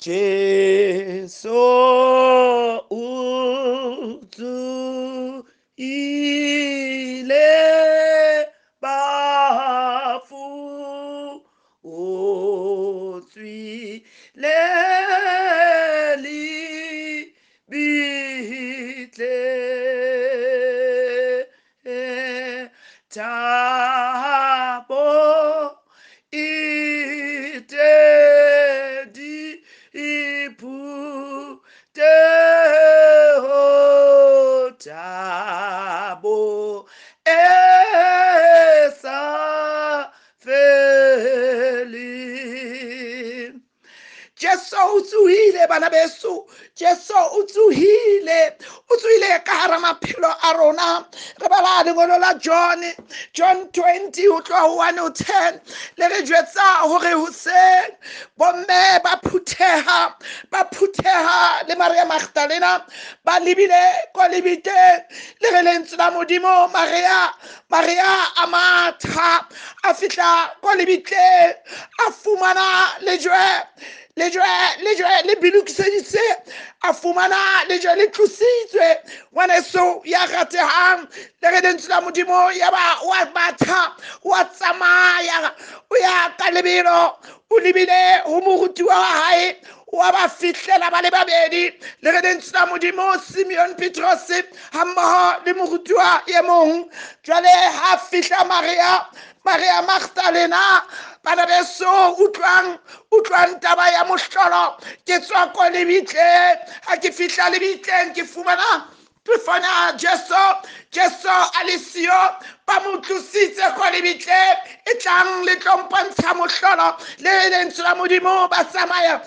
Jesu utswile bafu utswile libitle thabo itedi iputeho thabo esa feli. Jesu utsuhile bana beso, Jesu utsuhile ka hara maphelo a rona. Re bala lengolo la John 20 ho tloha ho 1:10 le re jwetsa hore hoseng bomme ba phutheha le Maria Magdalena ba libile ko lebiteng le re lentswe la modimo. Maria a matha a fihla ko lebitleng a fumana lejwe le bilokiseditse a fumana lejwe le tlositswe. Ngwaneso ya ratehang le re lentswe la modimo ya ba wa batha wa tsamaya o ya ka lebelo o lebile ho morutiwa wa hae wa ba fihlela ba le babedi le re lentswe la modimo Simeon Petros hammoho le morutiwa ye mong. Jwale ha fihla Maria Magdalena bana beso utlwang taba ya mohlolo ke tswa ko lebitleng. Ha ke fihla lebitleng ke fumana Jesu a le siyo ba mo tlositse ko lebitleng e tlang le tlompontsha mohlolo le lentswe la modimo ba tsamaya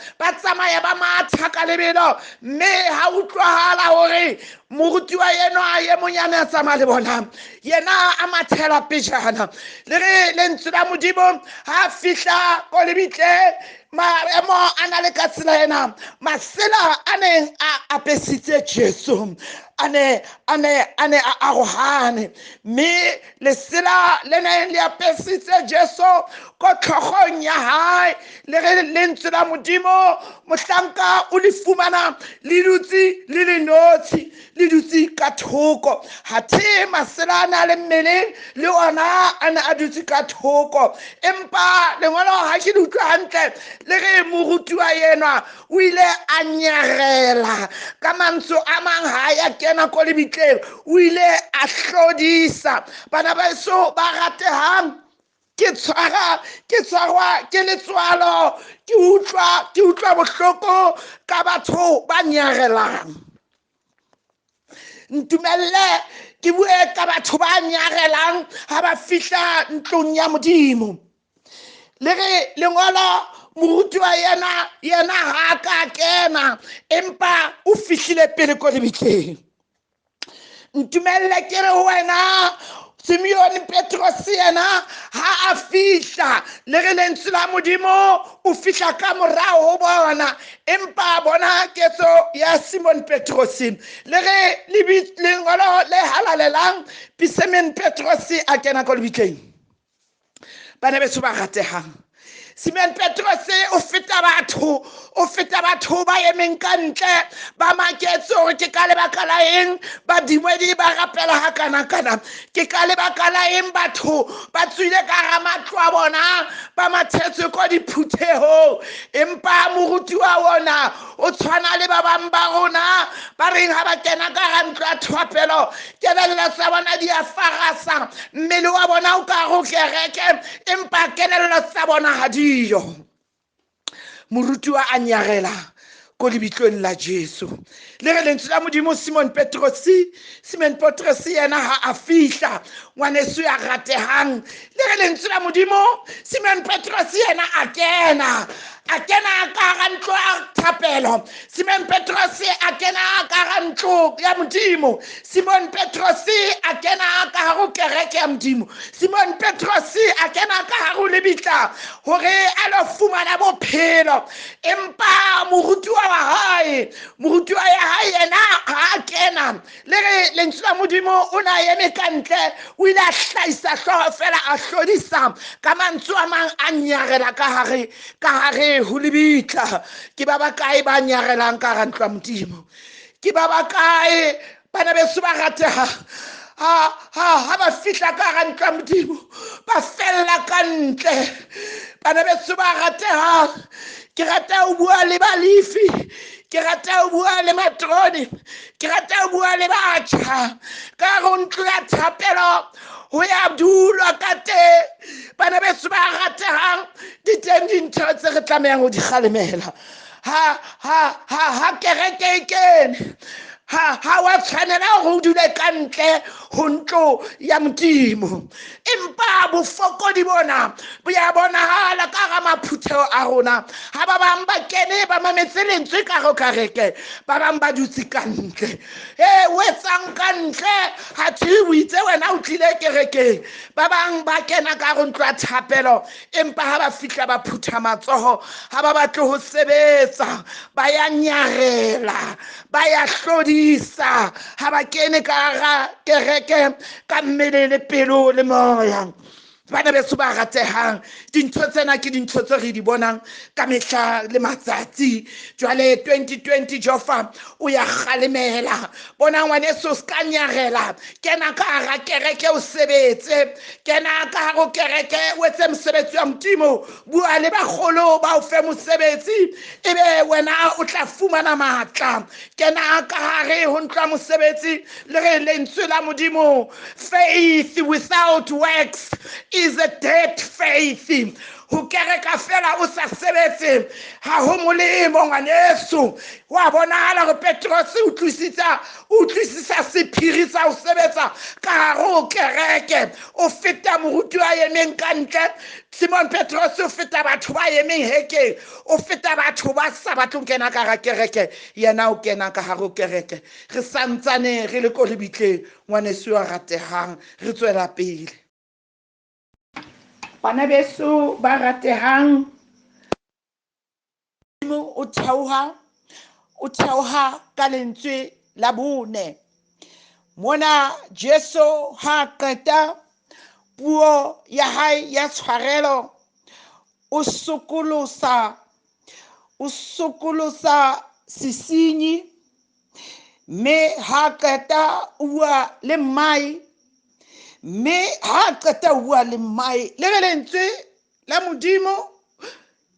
ba matha ka lebelo. Mme ha utlwahala hore morutiwa yenwa ye monyane a tsamaya le bona yena a mathela pejana le re lentswe la modimo ha fihla ko lebitleng maemo a na le ka tsela ena. Masela a neng a apesitse Jesu a ne a arohane, mme lesela le neng le apesitse Jesu ko tlhogong ya hae le re lentswe la modimo mohlanka o le fumana le dutse le le notshi le dutse ka thoko. Hathe masela a na le mmeleng le ona a ne a dutse ka thoko. Empa lengolo ha ke le utlwa hantle le re morutiwa yenwa o ile a nyarela ka mantswe a mang ha ya kena ko lebitleng o ile a hlodisa. Bana ba eso ba ratehang ke tshwarwa ke letswalo ke utlwa bohloko ka batho ba nyarelang. Ntumelle ke bue ka batho ba nyarelang ha ba fihla ntlong ya modimo. Le re lengolo morutiwa yena ha ka kena empa o fihlile pele ko lebitleng. Ntumelle ke re wena Simeon Petros yena ha a fihla le re lentswe la modimo o fihla ka morao ho bona. Empa bona ketso ya Simon Petros le re lengolo le halalelang Simeon Petros a kena ko lebitleng. Bana beso ba ratehang, Simon Petros o feta batho ba emeng ka ntle ba maketse hore ke ka lebaka la eng badimedi ba rapela hakana ke ka lebaka la eng batho ba tswile ka hara matlo a bona ba mathetse ko diphutheho. Empa moruti wa ona o tshwana le ba bang ba rona ba reng ha ba kena ka hara ntlo ya thapelo kelello tsa bona di a farasa, mmele wa bona o ka go kereke empa kelello tsa bona ha diyo. Morutiwa a nyarela ko lebitlong la Jesu. Le re lentswe la modimo Simon Petros yena ha a fihla. Ngwaneso ya ratehang, le re lentswe la modimo Simon Petros yena a kena ka hara ntlo ya thapelo. Simon Petros a kena ka hara ntlo ya modimo. Simon Petros a kena ka hara kereke ya modimo. Simon Petros a kena ka hara lebitla hore a lo fumana bophelo. Empa moruti wa wa hae moruti wa hae yena ha kena le re lentswe la modimo o na eme ka ntle o ile a hlaisa hlooho fela a hlodisa ka mantswe a mang a nyarela ka hare ho lebitla ke ba bakae ba nyarelang ka hara ntlo ya modimo ke ba bakae bana beso ba rateha ha ba fihla ka hara ntlo ya modimo ba fella ka ntle bana beso ba ratehang ke rata ho bua le balifi ke rata ho bua le matroni ke rata ho bua le batjha ka hare ntlo ya thapelo ho ya dulwa ka teng bana beso ba ratehang di teng dintho tse re tlamehang ho di kgalemela ha kereke e kene ha wa tshwanela ho dule ka ntle ho ntlo ya modimo empa bofokodi bona bo ya bonahala ka hara maphutheo a rona ha ba bang ba kene ba mametse lentswe ka hare kereke ba bang ba dutse ka ntle o etsang ka ntle ha thi o itse wena o tlile kerekeng ba bang ba kena ka hare ntlo ya thapelo empa ha ba fihla ba phutha matsoho ha ba batle ho sebetsa ba ya nyarela ba ya hlodisa ha ba kene ka hara kereke ka mmele le pelo le moya bana beso ba ratehang dintho tsena ke dintho tse re di bonang ka mehla le matsatsi jwale 2020 Jofa o ya kgalemela bona ngwaneso ska nyarela kena ka hara kereke o sebetse kena ka hara kereke o etse mosebetsi wa modimo bua le bagolo ba o fe mosebetsi ebe wena o tla fumana matla kena ka hare ho ntlo ya mosebetsi le re lentswe la modimo faith without works is a dead faith ho kereka fela o sa sebetse ha ho molemo ngwaneso wa bonahala re Petros o tlisisa sephiri sa ho sebetsa ka hare ho kereke o feta moruti wa emeng ka ntle Simon Petros o feta batho ba emeng hekeng o feta batho ba sa batlong kena ka hara kereke yena o kena ka hare ho kereke re santsane re le ko lebitleng ngwaneso wa ratehang re tswela pele bana beso ba ratehang o theoha ka lentswe la bone mona Jesu ha qeta puo ya hae ya tshwarelo o sokolosa sisinyi me ha qeta ua le mai me ha qeta ua le mai le lentswe la modimo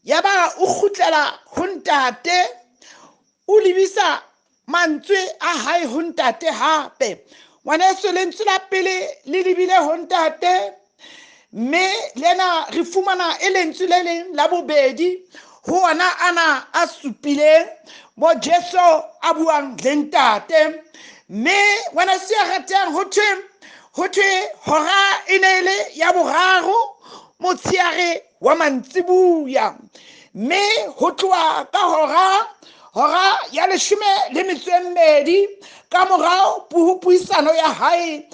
yaba o khutlela ho ntate o lebisa mantswe a hae ho ntate hape ngwaneso lentswe la pele le lebile ho ntate me lena re fumana e lentswe le leng la bobedi ho ona ana a supileng mo Jesu a buang le ntate me ngwaneso ya ratang ho thwe hora e ne le ya boraro motsheare wa mantsibuya me ho tloha ka hora ya 12 ka morao puisano ya hae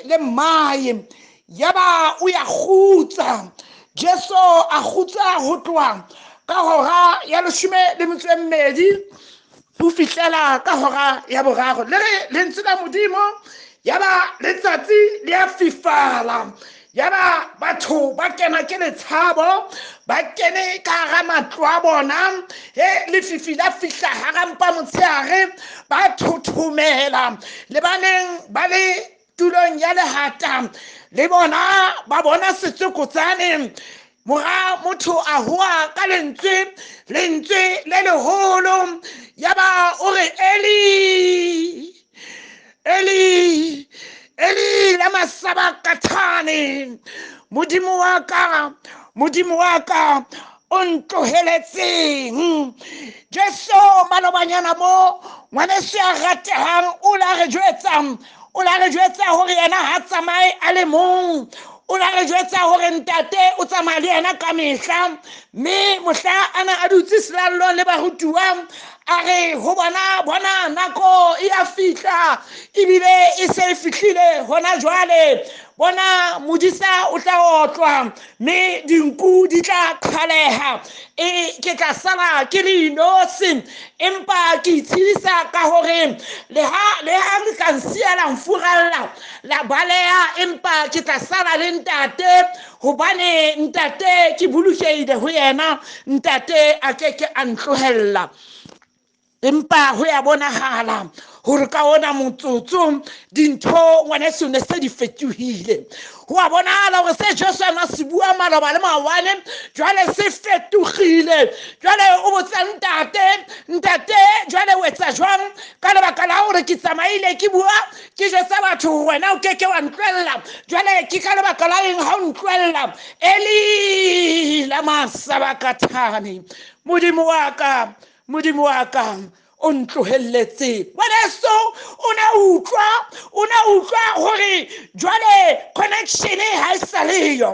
le mai yaba o ya khutsa Jesu a khutsa ho tloha ka hora ya 12 ho fihlela ka hora ya boraro le lentswe la modimo yaba letsatsi le a fifala yaba batho ba kena ke letshabo ba kene ka hara matlo a bona le fifila fihla hara mpa motsheare ba thothomela le baneng ba le tulong ya lehata le bona ba bona setsokotsane mora motho a hua ka lentswe le leholo yaba o re Eli lama sabakatane modimo wa ka o ntloheletseng Jesu malobanyana mo ngwaneso ya ratehang o la re jwetsa hore yena ha tsamaye a le mong o la re jwetsa hore ntate o tsamaya le yena ka mehla mme mohla ana a dutse selallong le barutuwa a re ho bona nako e a fihla ebile e se e fihlile hona jwale bona modisa o tla otlwa mme dinku di tla qhaleha ke tla sala ke le nosi empa ke itshedisa ka hore le ha le ka nsia la mfuralla la baleha empa ke tla sala le ntate hobane ntate ke bolokehile ho yena ntate a keke a ntlohella empa ho ya bonahala hore ka ona motsotso dintho ngwaneso ne se di fetohile ho a bonahala hore se Jesu ana se bua maloba le mawane jwale se fetohile jwale o botsa ntate jwale o etsa jwang ka lebaka la hore ke tsamaile ke bua ke jesa batho wena o keke wa ntwella jwale ke ka lebaka la eng ha o ntwella Eli lama sabakathani modimo wa ka o ntlohelletse ngwaneso o na utlwa hore jwale connection ha e sa leyo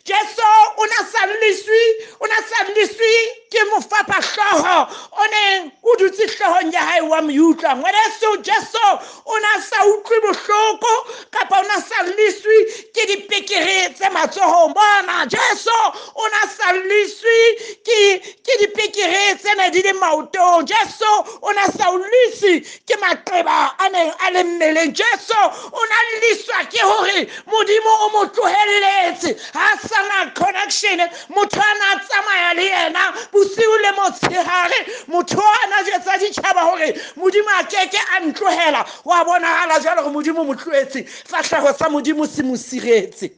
Jesu o na salliswi ke mofapa hloho o ne o dutse hlohong ya hae wa meutlwa ngwaneso Jesu o na sa utlwe bohloko kapa o na salliswi ke dipekere tse matsohong bona Jesu o na salliswi ke dipekere tsena di le maotong Jesu o na salliswi ke maqeba a neng a le mmeleng Jesu o na lliswa ke hore modimo o mo tlohelletse ha sana connection motho ana tsamaya le yena bosiu le motshehare motho ana jetsa ditjhaba hore modimo a keke a ntlohela wa bonahala jwale hore modimo mo tlohetse fahleho sa modimo se mo siretse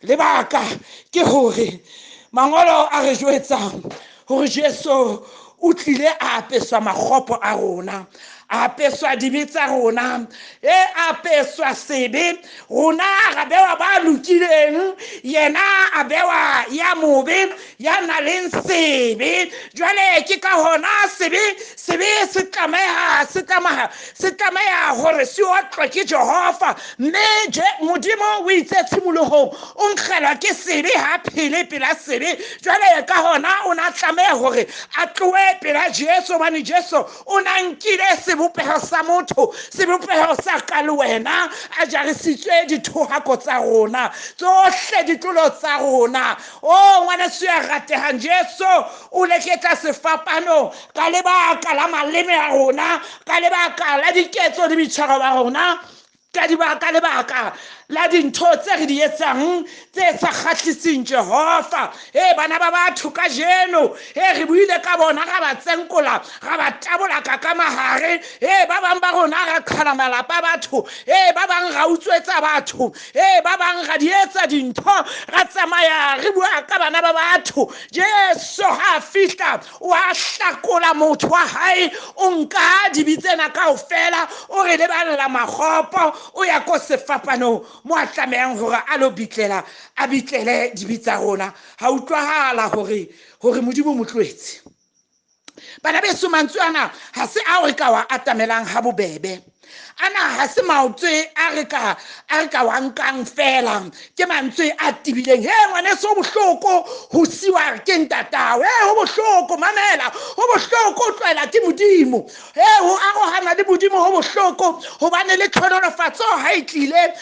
lebaka ke hore mangolo a re jwetsa hore Jesu o tlile a apeswa makgopo a rona a apeswa dibe tsa rona a apeswa sebe rona ra bewa ba lokileng yena a bewa ya mobe ya na leng sebe jwale ke ka hona sebe se tlameha hore se otlwe ke Jehova mme modimo o itse tshimolohong o nkgelwa ke sebe ha phele pela sebe jwale ka hona o na tlameha hore a tlohe pela Jesu bane Jesu o na nkile sebopeho sa motho sebopeho sa ka le wena a jarisitswe dithohako tsa rona tsohle ditlolo tsa rona o ngwaneso ya ratehang Jesu o leketla sefapano ka lebaka la maleme a rona ka lebaka la diketso le bitshwaro ba rona ka lebaka la dintho tse re di etsang tse sa kgahliseng Jehova bana ba batho ka jeno re buile ka bona ga ba tsenkola ga ba tabola ka mahare ba bang ba rona ra qhala malapa batho ba bang ra utswetsa batho ba bang ra di etsa dintho ra tsamaya re bua ka bana ba batho Jesu ha fihla o a hlakola motho wa hae o nka dibitsena kaofela o re leballa makgopo o ya ko sefapano mo a tlamehang hore a lo bitlele dibitsa rona ha utlwahala hore modimo mo tlohetse bana beso mantswe ana ha se a re ka wa atamelang ha bobebe ana ha se maotswe a re ka wa nkang fela ke mantswe a tibileng ngwaneso bohloko ho siwa ke ntatawe ho bohloko mamela ho bohloko tlwela ke modimo ho arohana le modimo ho bohloko hobane le tlhonolofatso ha e tlile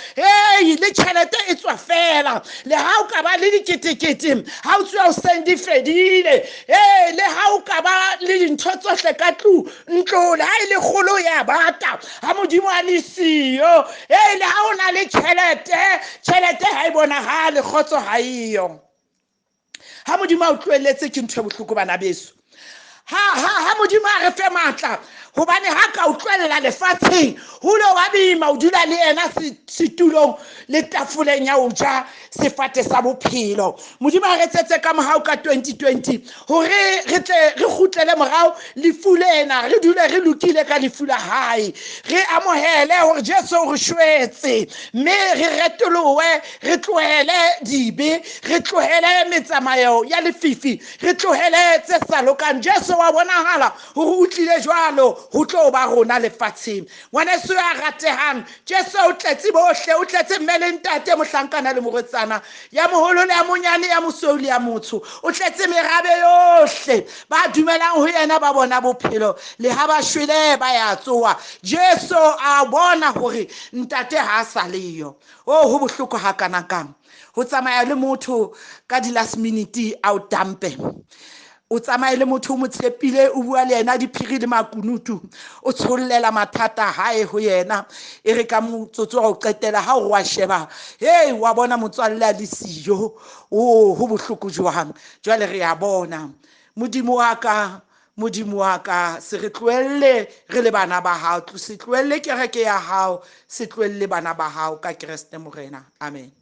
le tjhelete e tswa fela le ha o ka ba le diketekete ha o tswa o sendi fedile le ha o ka ba le dintho tsohle ka ntlo le ha ile kgolo ya bata ha modimo a le siyo le ha o na le tjhelete ha e bonagale kgotso ha iyo ha modimo a o tlohelletse ke ntho e bohloko bana beso ha modimo a re fe matla hobane ha ka o tlohella lefatsheng ho lo ba boima o dula le ena setulong le tafoleng ya o ja sefate sa bophelo modimo a re tsetse ka mohau ka 2020 hore re tle re kgutlele morao lefu lena re dule re lokile ka lefu la hae re amohele hore Jesu o re shwetse mme re retolowe re tlohele dibe re tlohele metsamayo ya lefifi re tlohele tse sa lokang Jesu wa bonahala hore o tlile jwalo ho tlo ba rona lefatsheng. Ngwaneso ya ratehang, Jesu o tletse bohle, o tletse mme le ntate, mohlankana le morwetsana, ya moholo le ya monyane, ya mosweu le ya motsho, o tletse merabe yohle. Ba dumelang ho yena ba bona bophelo, le ha ba shwele ba ya tsoha. Jesu a bona hore ntate ha sa leyo. Oh, ho bohloko ha kana kang ho tsamaya le motho ka di last minute a o dampe. O tsamaye le motho o mo tshepile, o bua le yena diphiri le makunutu, o tshollela mathata hae ho yena. E re ka motsotso wa ho qetela ha o wa sheba, hey, wa bona motswalle a le siyo. Oh, ho bohloko jwang. Jwale re a bona Modimo wa ka, se re tlohelle re le bana ba hao, se tlohelle kereke ya hao, se tlohelle bana ba hao ka Kriste Morena. Amen.